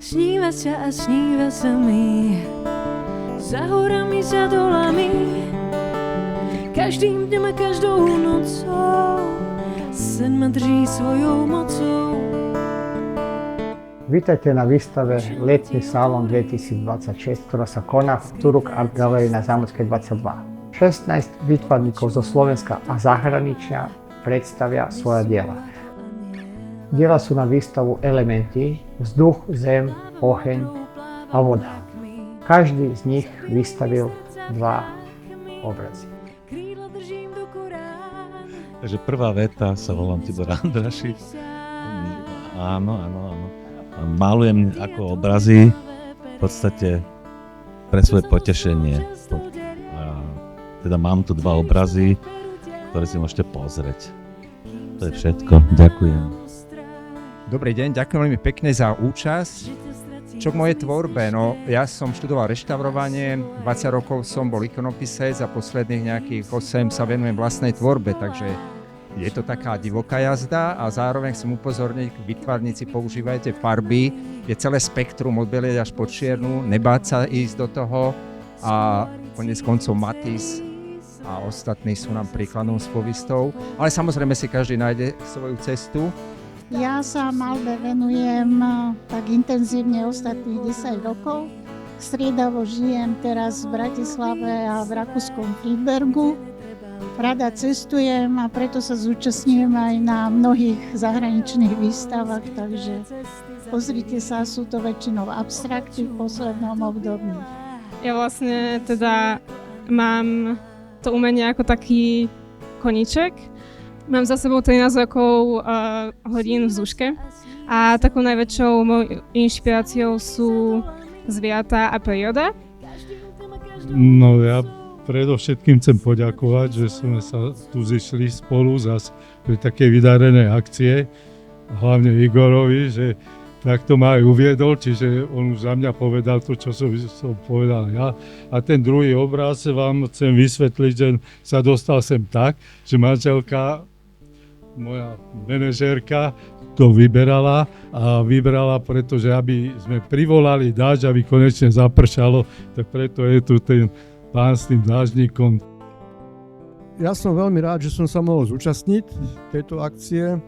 Sníva sa a sníva sa mi, za horami, za dolami, každým dňom a každou nocou sen ma drží svojou mocou. Vítajte na výstave Letný salón 2026, ktorá sa koná v Turuk Art Gallery na Zámodskej 22. 16 výtvarníkov zo Slovenska a zahraničia predstavia svoje diela. Diela sú na výstavu elementy, vzduch, zem, oheň a voda. Každý z nich vystavil 2 obrazy. Takže prvá veta, sa volám Tibor Andrašik. Áno. Malujem ako obrazy v podstate pre svoje potešenie. Teda mám tu 2 obrazy, ktoré si môžete pozrieť. To je všetko. Ďakujem. Dobrý deň, ďakujem veľmi pekne za účasť. Čo k mojej tvorbe? No, ja som študoval reštaurovanie, 20 rokov som bol ikonopisec a posledných nejakých 8 sa venujem vlastnej tvorbe, takže je to taká divoká jazda a zároveň chcem upozorniť, výtvarníci používajte farby, je celé spektrum od bielej až po čiernu, nebáť sa ísť do toho a koniec koncov Matisse a ostatní sú nám príkladom spovistou, ale samozrejme si každý nájde svoju cestu. Ja sa maľbe venujem tak intenzívne ostatných 10 rokov. Striedavo žijem teraz v Bratislave a v rakúskom Friedbergu. Rada cestujem a preto sa zúčastňujem aj na mnohých zahraničných výstavách, takže pozrite sa, sú to väčšinou abstrakty v poslednom období. Ja vlastne teda mám to umenie ako taký koníček. Mám za sebou 13 rokov hodín v Zúške a takou najväčšou mojou inšpiráciou sú zvieratá a príroda. No ja predovšetkým chcem poďakovať, že sme sa tu zišli spolu zase pri takej vydarenej akcie, hlavne Igorovi, že takto ma aj uviedol, čiže on už za mňa povedal to, čo som povedal ja. A ten druhý obraz vám chcem vysvetliť, že sa dostal sem tak, že manželka, moja manažérka, to vyberala pretože aby sme privolali dážď, aby konečne zapršalo, tak preto je tu ten pán s tým dáždnikom. Ja som veľmi rád, že som sa mohol zúčastniť tejto akcie.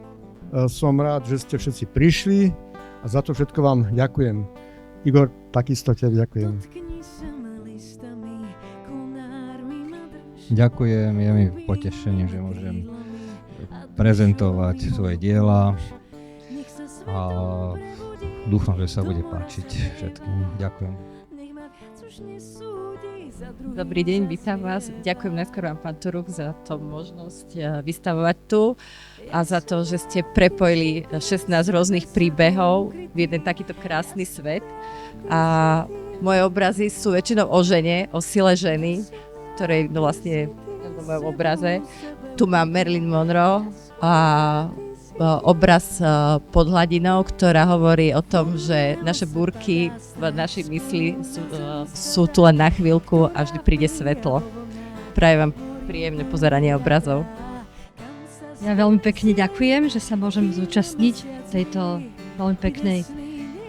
Som rád, že ste všetci prišli a za to všetko vám ďakujem. Igor, takisto tebe ďakujem. Ďakujem, je mi potešenie, že môžem prezentovať svoje diela a dúfam, že sa bude páčiť všetkým. Ďakujem. Dobrý deň, vítam vás. Ďakujem najskôr vám, pán Turuk, za to možnosť vystavovať tu a za to, že ste prepojili 16 rôznych príbehov v jeden takýto krásny svet. A moje obrazy sú väčšinou o žene, o sile ženy, ktorej vlastne v mojom obraze. Tu mám Marilyn Monroe a obraz pod hladinou, ktorá hovorí o tom, že naše búrky v našej mysli sú tu len na chvíľku a vždy príde svetlo. Prajem vám príjemné pozeranie obrazov. Ja veľmi pekne ďakujem, že sa môžem zúčastniť tejto veľmi peknej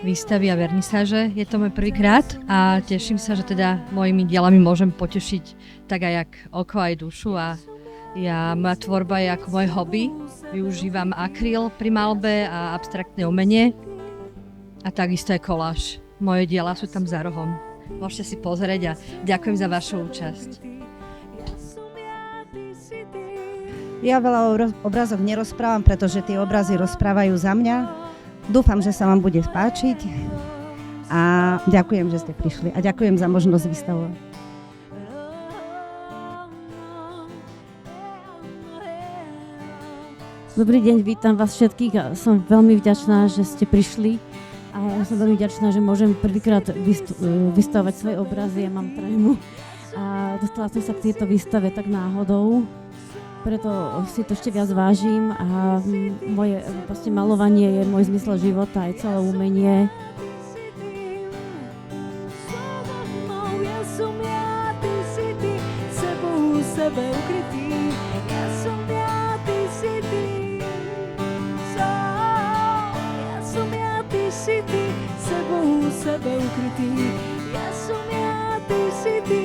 výstavy a vernisáže. Je to môj prvýkrát a teším sa, že teda mojimi dielami môžem potešiť tak aj oko aj dušu a moja tvorba je ako môj hobby. Využívam akryl pri maľbe a abstraktné umenie a takisto aj koláž. Moje diela sú tam za rohom. Môžete si pozrieť a ďakujem za vašu účasť. Ja veľa obrazov nerozprávam, pretože tie obrazy rozprávajú za mňa. Dúfam, že sa vám bude páčiť a ďakujem, že ste prišli a ďakujem za možnosť vystavovať. Dobrý deň, vítam vás všetkých a som veľmi vďačná, že ste prišli a som veľmi vďačná, že môžem prvýkrát vystavovať svoje obrazy. Ja mám trému a dostala som sa k tejto výstave tak náhodou, preto si to ešte viac vážim a moje maľovanie je môj zmysel života, aj celé umenie. Ja som ja, ty si ty. sebe ukrytý. Ja som ja, ty si ty. Ja som ja, ty si ty. Sebou sebe ukrytý. Ja som ja, ty si ty.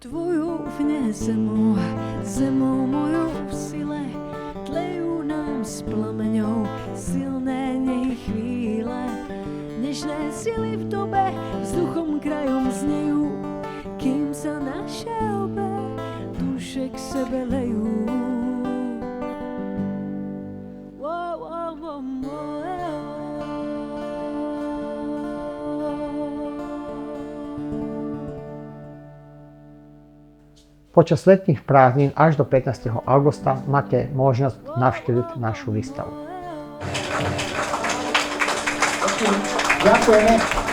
Tvojou vnesemo, zemou mojou v sile, tlejú nám s plameňou silné nej chvíle. Nežné sily v dobe vzduchom krajom znejú, kým sa naše obe duše k sebe lejú. Počas letných prázdnin až do 15. augusta máte možnosť navštíviť našu výstavu. Ďakujeme.